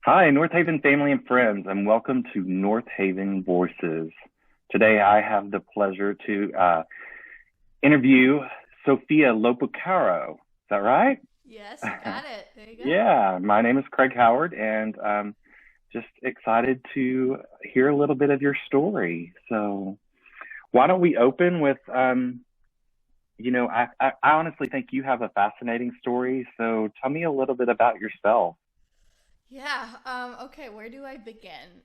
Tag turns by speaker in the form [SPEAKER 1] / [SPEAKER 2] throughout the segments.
[SPEAKER 1] Hi, Northaven family and friends, and welcome to Northaven Voices. Today, I have the pleasure to interview Sofia Loprocaro. Is that right?
[SPEAKER 2] Yes, you got it. There you go.
[SPEAKER 1] Yeah, my name is Craig Howard, and just excited to hear a little bit of your story. So, why don't we open with, I honestly think you have a fascinating story. So, tell me a little bit about yourself.
[SPEAKER 2] Yeah, okay, where do I begin?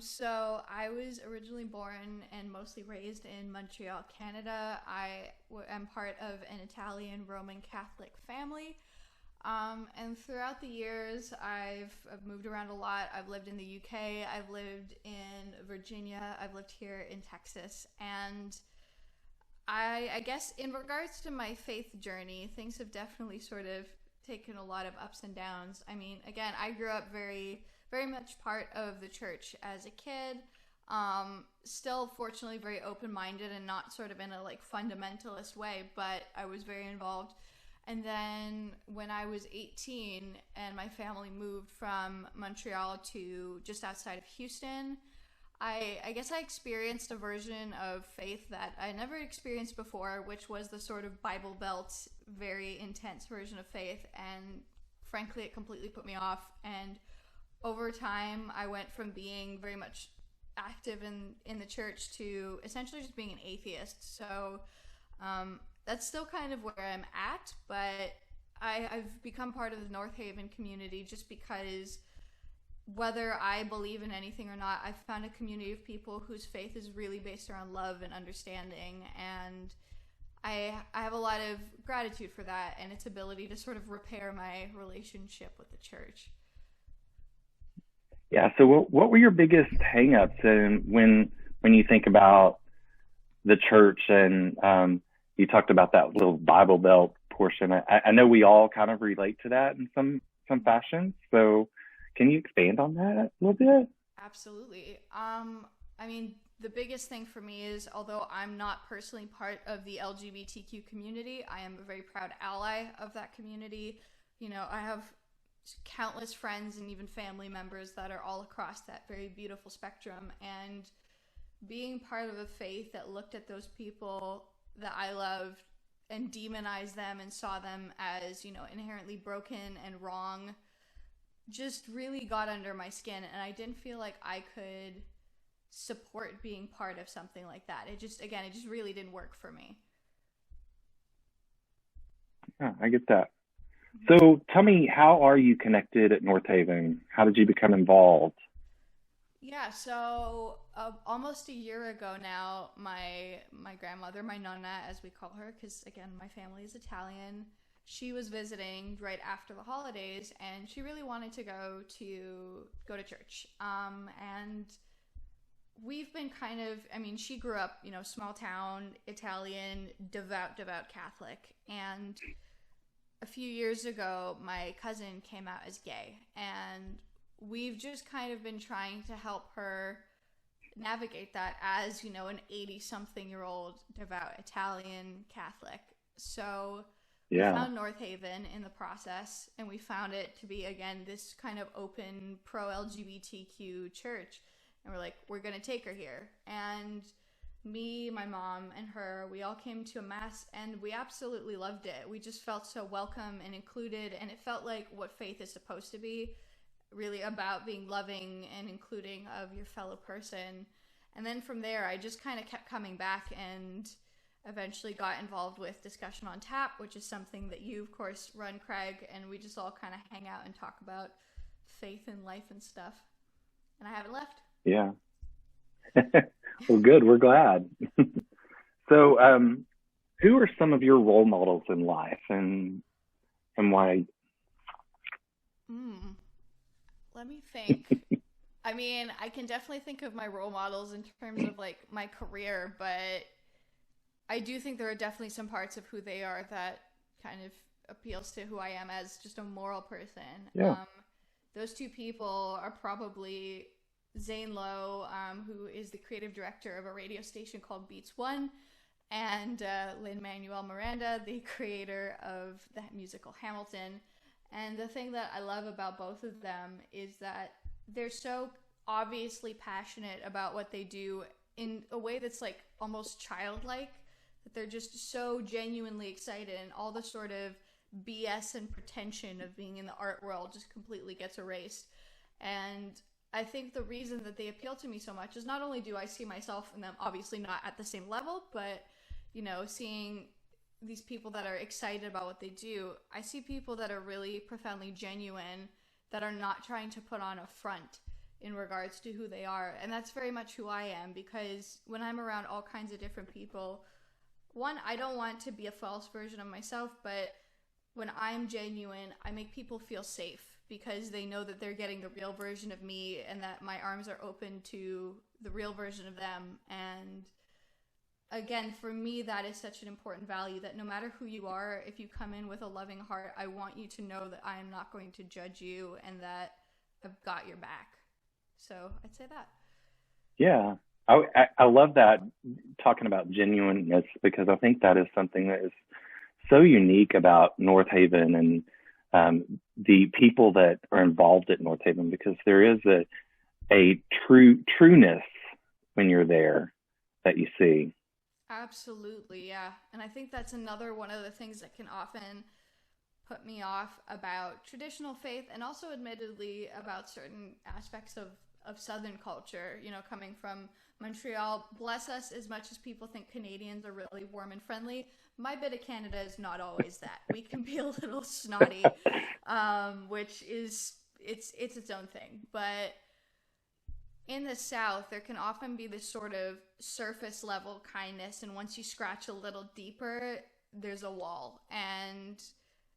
[SPEAKER 2] So I was originally born and mostly raised in Montreal, Canada. am part of an Italian Roman Catholic family. And throughout the years, I've moved around a lot. I've lived in the UK, I've lived in Virginia, I've lived here in Texas, and I guess in regards to my faith journey, things have definitely sort of taken a lot of ups and downs. I mean, again, I grew up very much part of the church as a kid. Still, fortunately, very open minded and not sort of in a like fundamentalist way, but I was very involved. And then when I was 18 and my family moved from Montreal to just outside of Houston, I guess I experienced a version of faith that I never experienced before, which was the sort of Bible Belt, very intense version of faith. And frankly, it completely put me off. And over time, I went from being very much active in the church to essentially just being an atheist. So that's still kind of where I'm at, but I've become part of the North Haven community just because whether I believe in anything or not, I've found a community of people whose faith is really based around love and understanding. And I have a lot of gratitude for that and its ability to sort of repair my relationship with the church.
[SPEAKER 1] Yeah. So, what were your biggest hangups, and when you think about the church and you talked about that little Bible Belt portion. I know we all kind of relate to that in some fashion. So can you expand on that a little bit?
[SPEAKER 2] Absolutely. I mean, the biggest thing for me is although I'm not personally part of the LGBTQ community, I am a very proud ally of that community. You know, I have countless friends and even family members that are all across that very beautiful spectrum. And being part of a faith that looked at those people that I loved and demonized them and saw them as, inherently broken and wrong just really got under my skin. And I didn't feel like I could support being part of something like that. It just really didn't work for me.
[SPEAKER 1] Yeah, I get that. So tell me, how are you connected at North Haven? How did you become involved?
[SPEAKER 2] Yeah, so almost a year ago now, my grandmother, my nonna, as we call her, because again, my family is Italian. She was visiting right after the holidays, and she really wanted to go to church. And we've been kind of, I mean, she grew up, small town Italian, devout Catholic, and a few years ago, my cousin came out as gay, and we've just kind of been trying to help her navigate that as, an 80 something year old devout Italian Catholic. So we
[SPEAKER 1] Yeah,
[SPEAKER 2] found North Haven in the process, and we found it to be, again, this kind of open pro LGBTQ church. And we're like, we're going to take her here. And me, my mom, and her, we all came to a mass and we absolutely loved it. We just felt so welcome and included, and it felt like what faith is supposed to be, really about being loving and including of your fellow person. And then from there, I just kind of kept coming back and eventually got involved with Discussion on Tap, which is something that you, of course, run, Craig, and we just all kind of hang out and talk about faith and life and stuff. And I haven't left.
[SPEAKER 1] yeah. Well, good. We're glad. So, who are some of your role models in life, and why?
[SPEAKER 2] Hmm. Let me think. I mean, I can definitely think of my role models in terms of like my career, but I do think there are definitely some parts of who they are that kind of appeals to who I am as just a moral person.
[SPEAKER 1] Yeah,
[SPEAKER 2] Those two people are probably Zane Lowe, who is the creative director of a radio station called Beats One, and Lin Manuel Miranda, the creator of the musical Hamilton. And the thing that I love about both of them is that they're so obviously passionate about what they do in a way that's like almost childlike, that they're just so genuinely excited, and all the sort of BS and pretension of being in the art world just completely gets erased. And I think the reason that they appeal to me so much is not only do I see myself in them, obviously not at the same level, but, you know, seeing these people that are excited about what they do, I see people that are really profoundly genuine, that are not trying to put on a front in regards to who they are. And that's very much who I am, because when I'm around all kinds of different people, one, I don't want to be a false version of myself, but when I'm genuine, I make people feel safe because they know that they're getting the real version of me, and that my arms are open to the real version of them. And again, for me, that is such an important value, that no matter who you are, if you come in with a loving heart, I want you to know that I am not going to judge you and that I've got your back. So I'd say that.
[SPEAKER 1] Yeah. I love that, talking about genuineness, because I think that is something that is so unique about Northaven and the people that are involved at Northaven, because there is a trueness when you're there that you see.
[SPEAKER 2] Absolutely, yeah. And I think that's another one of the things that can often put me off about traditional faith, and also admittedly about certain aspects of Southern culture, you know, coming from Montreal. Bless us, as much as people think Canadians are really warm and friendly, my bit of Canada is not always that. We can be a little snotty, which is, it's its own thing. But in the South, there can often be this sort of surface level kindness, and once you scratch a little deeper, there's a wall. And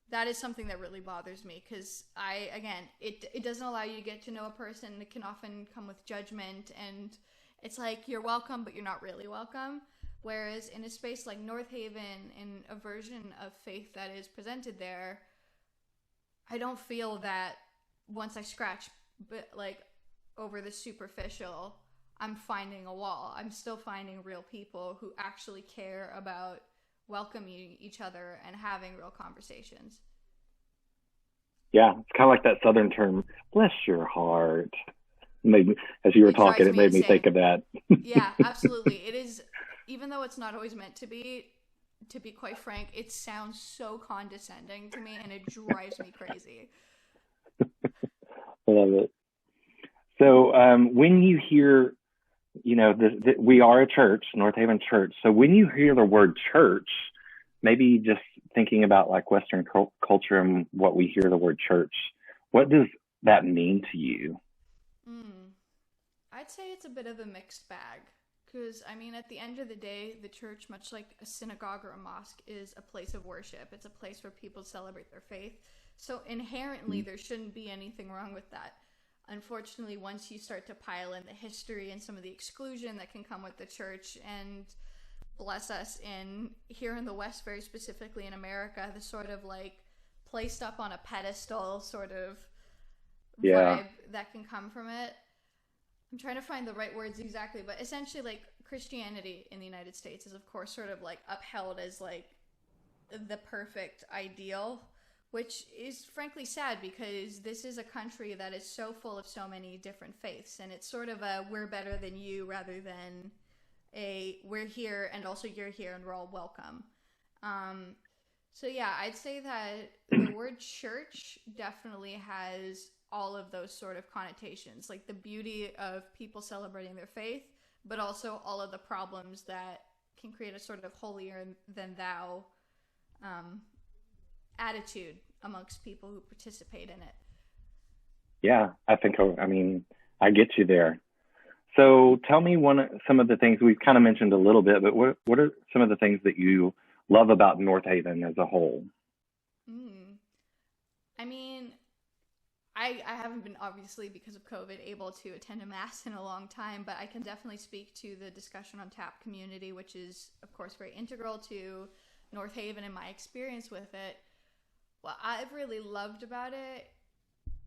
[SPEAKER 2] that is something that really bothers me, because it doesn't allow you to get to know a person. It can often come with judgment, and it's like you're welcome, but you're not really welcome. Whereas in a space like Northaven, in a version of faith that is presented there, I don't feel that once I scratch, but like over the superficial, I'm finding a wall. I'm still finding real people who actually care about welcoming each other and having real conversations.
[SPEAKER 1] Yeah, it's kind of like that Southern term, bless your heart. Maybe as you were
[SPEAKER 2] It
[SPEAKER 1] talking,
[SPEAKER 2] drives
[SPEAKER 1] it
[SPEAKER 2] me
[SPEAKER 1] made me
[SPEAKER 2] insane.
[SPEAKER 1] think of that.
[SPEAKER 2] Yeah, absolutely. It is, even though it's not always meant to be quite frank, it sounds so condescending to me, and it drives me crazy.
[SPEAKER 1] I love it. So when you hear, you know, we are a church, Northaven Church. So when you hear the word church, maybe just thinking about like Western culture and what we hear the word church, what does that mean to you?
[SPEAKER 2] Mm. I'd say it's a bit of a mixed bag. Because, I mean, at the end of the day, the church, much like a synagogue or a mosque, is a place of worship. It's a place where people celebrate their faith. So inherently, there shouldn't be anything wrong with that. Unfortunately, once you start to pile in the history and some of the exclusion that can come with the church, and bless us, in here in the West, very specifically in America, the sort of like placed up on a pedestal sort of
[SPEAKER 1] Yeah.
[SPEAKER 2] vibe that can come from it. I'm trying to find the right words exactly, but essentially, like, Christianity in the United States is, of course, sort of like upheld as like the perfect ideal, which is frankly sad, because this is a country that is so full of so many different faiths, and it's sort of a we're better than you rather than a we're here and also you're here and we're all welcome. So yeah, I'd say that the word church definitely has all of those sort of connotations, like the beauty of people celebrating their faith, but also all of the problems that can create a sort of holier than thou attitude amongst people who participate in it.
[SPEAKER 1] Yeah, I mean, I get you there. So tell me some of the things we've kind of mentioned a little bit, but what are some of the things that you love about Northaven as a whole?
[SPEAKER 2] Mm. I mean, I haven't been, obviously, because of COVID, able to attend a mass in a long time, but I can definitely speak to the discussion on tap community, which is, of course, very integral to Northaven and my experience with it. What I've really loved about it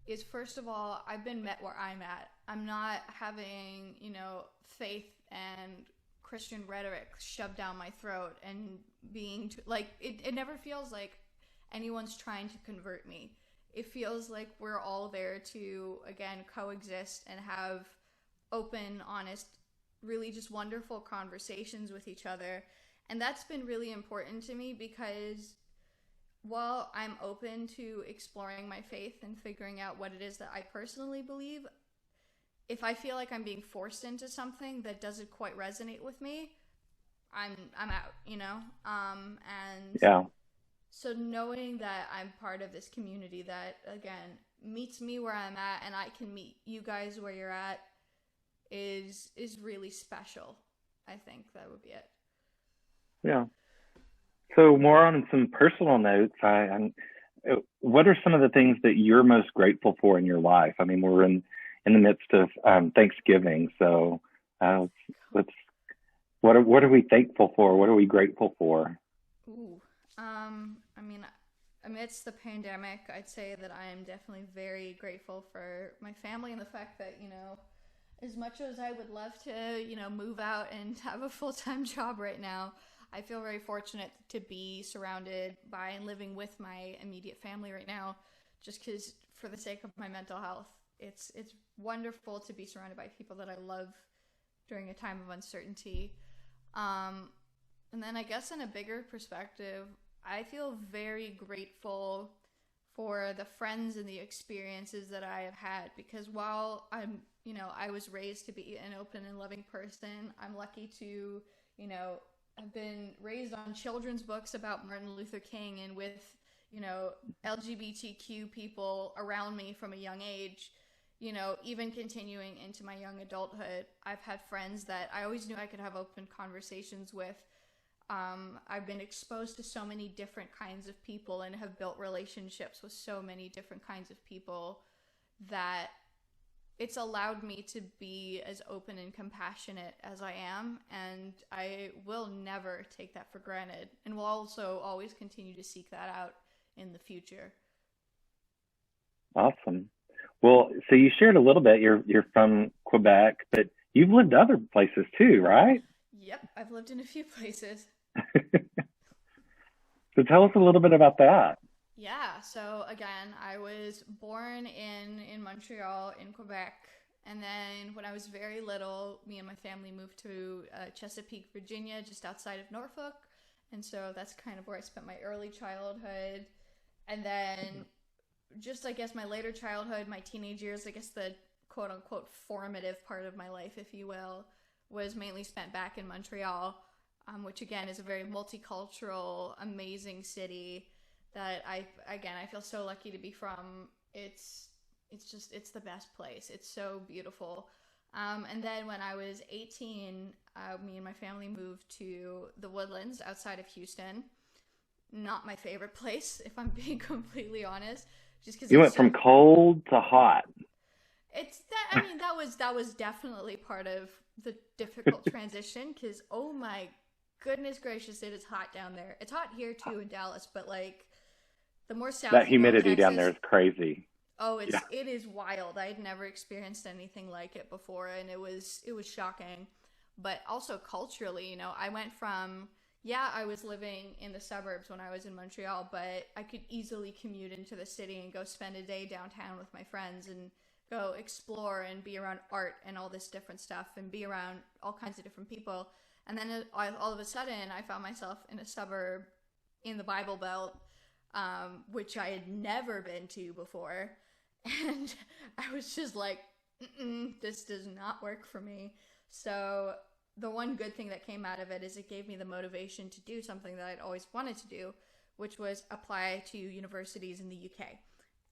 [SPEAKER 2] is, first of all, I've been met where I'm at. I'm not having, you know, faith and Christian rhetoric shoved down my throat and being like, it never feels like anyone's trying to convert me. it feels like we're all there to, again, coexist and have open, honest, really just wonderful conversations with each other. And that's been really important to me because while I'm open to exploring my faith and figuring out what it is that I personally believe, if I feel like I'm being forced into something that doesn't quite resonate with me, I'm out, you know? And
[SPEAKER 1] Yeah.
[SPEAKER 2] so knowing that I'm part of this community that, again, meets me where I'm at and I can meet you guys where you're at is really special. I think that would be it.
[SPEAKER 1] Yeah. So more on some personal notes, what are some of the things that you're most grateful for in your life? I mean, we're in the midst of Thanksgiving, so let's what are we thankful for? What are we grateful for?
[SPEAKER 2] Ooh. I mean, amidst the pandemic, I'd say that I am definitely very grateful for my family and the fact that, you know, as much as I would love to, you know, move out and have a full-time job right now, I feel very fortunate to be surrounded by and living with my immediate family right now, just because for the sake of my mental health, it's wonderful to be surrounded by people that I love during a time of uncertainty. And then I guess in a bigger perspective, I feel very grateful for the friends and the experiences that I have had, because while I was raised to be an open and loving person, I'm lucky to, you know, have been raised on children's books about Martin Luther King and with, you know, LGBTQ people around me from a young age, you know, even continuing into my young adulthood. I've had friends that I always knew I could have open conversations with. I've been exposed to so many different kinds of people and have built relationships with so many different kinds of people that it's allowed me to be as open and compassionate as I am, and I will never take that for granted, and will also always continue to seek that out in the future.
[SPEAKER 1] Awesome. Well, so you shared a little bit. You're from Quebec, but you've lived other places too, right?
[SPEAKER 2] Yep, I've lived in a few places.
[SPEAKER 1] So tell us a little bit about that.
[SPEAKER 2] Yeah, so again, I was born in Montreal, in Quebec, and then when I was very little, me and my family moved to Chesapeake, Virginia, just outside of Norfolk, and so that's kind of where I spent my early childhood, and then just, I guess, my later childhood, my teenage years, I guess the quote-unquote formative part of my life, if you will, was mainly spent back in Montreal, which again is a very multicultural, amazing city that I feel so lucky to be from. It's the best place. It's so beautiful. And then when I was 18, me and my family moved to the Woodlands outside of Houston. Not my favorite place, if I'm being completely honest. Just because
[SPEAKER 1] You went from cold to hot.
[SPEAKER 2] it's that. I mean, that was definitely part of the difficult transition. Because oh my goodness gracious, it is hot down there. It's hot here too in Dallas, but like the more south
[SPEAKER 1] That
[SPEAKER 2] you go in
[SPEAKER 1] humidity down there
[SPEAKER 2] Texas,
[SPEAKER 1] is crazy.
[SPEAKER 2] oh,
[SPEAKER 1] Yeah.
[SPEAKER 2] it is wild. I had never experienced anything like it before, and it was shocking. But also culturally, you know, I went from, yeah, I was living in the suburbs when I was in Montreal, but I could easily commute into the city and go spend a day downtown with my friends and go explore and be around art and all this different stuff and be around all kinds of different people. And then all of a sudden, I found myself in a suburb in the Bible Belt, which I had never been to before. And I was just like, this does not work for me. So the one good thing that came out of it is it gave me the motivation to do something that I'd always wanted to do, which was apply to universities in the UK.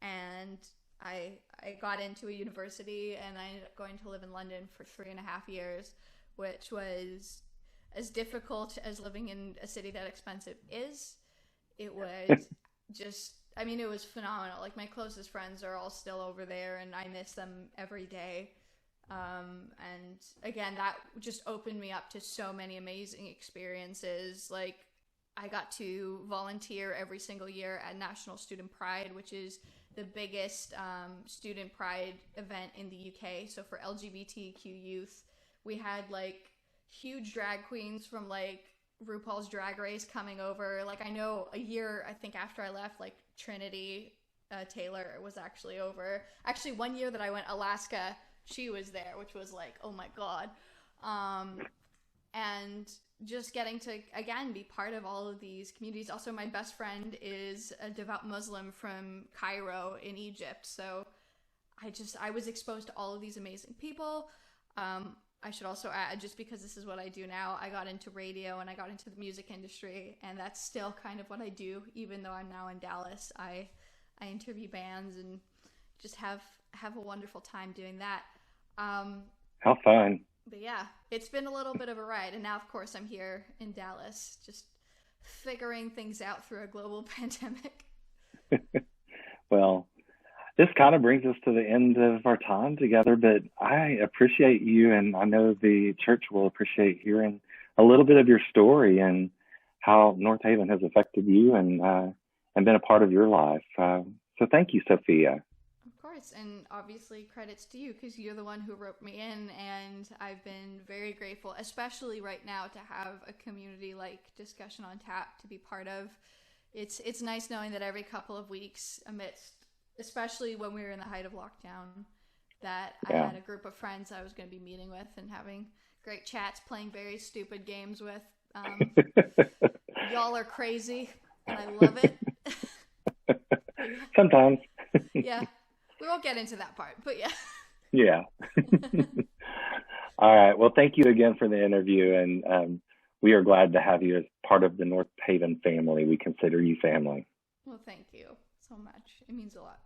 [SPEAKER 2] And I got into a university and I ended up going to live in London for 3.5 years, which was as difficult as living in a city that expensive is. It was just, I mean, it was phenomenal. Like, my closest friends are all still over there and I miss them every day. And again, that just opened me up to so many amazing experiences. Like, I got to volunteer every single year at National Student Pride, which is the biggest student pride event in the UK. So for LGBTQ youth, we had like huge drag queens from like RuPaul's Drag Race coming over. Like, I know a year, I think after I left, like Trinity Taylor was actually over. Actually, one year that I went Alaska, she was there, which was like, oh my God. And just getting to, again, be part of all of these communities. Also, my best friend is a devout Muslim from Cairo in Egypt. So I was exposed to all of these amazing people. I should also add, just because this is what I do now, I got into radio and I got into the music industry, and that's still kind of what I do, even though I'm now in Dallas. I interview bands and just have a wonderful time doing that.
[SPEAKER 1] How fun.
[SPEAKER 2] But yeah, it's been a little bit of a ride, and now, of course, I'm here in Dallas, just figuring things out through a global pandemic.
[SPEAKER 1] Well, this kind of brings us to the end of our time together, but I appreciate you, and I know the church will appreciate hearing a little bit of your story and how Northaven has affected you and been a part of your life. So thank you, Sofia.
[SPEAKER 2] Of course, and obviously credits to you, because you're the one who roped me in, and I've been very grateful, especially right now, to have a community like Discussion on Tap to be part of. It's nice knowing that every couple of weeks, amidst, especially when we were in the height of lockdown, that I had a group of friends I was going to be meeting with and having great chats, playing very stupid games with. Y'all are crazy, and I love it.
[SPEAKER 1] Sometimes.
[SPEAKER 2] Yeah. We won't get into that part, but yeah.
[SPEAKER 1] Yeah. All right. Well, thank you again for the interview, and we are glad to have you as part of the Northaven family. We consider you family.
[SPEAKER 2] Well, thank you so much. It means a lot.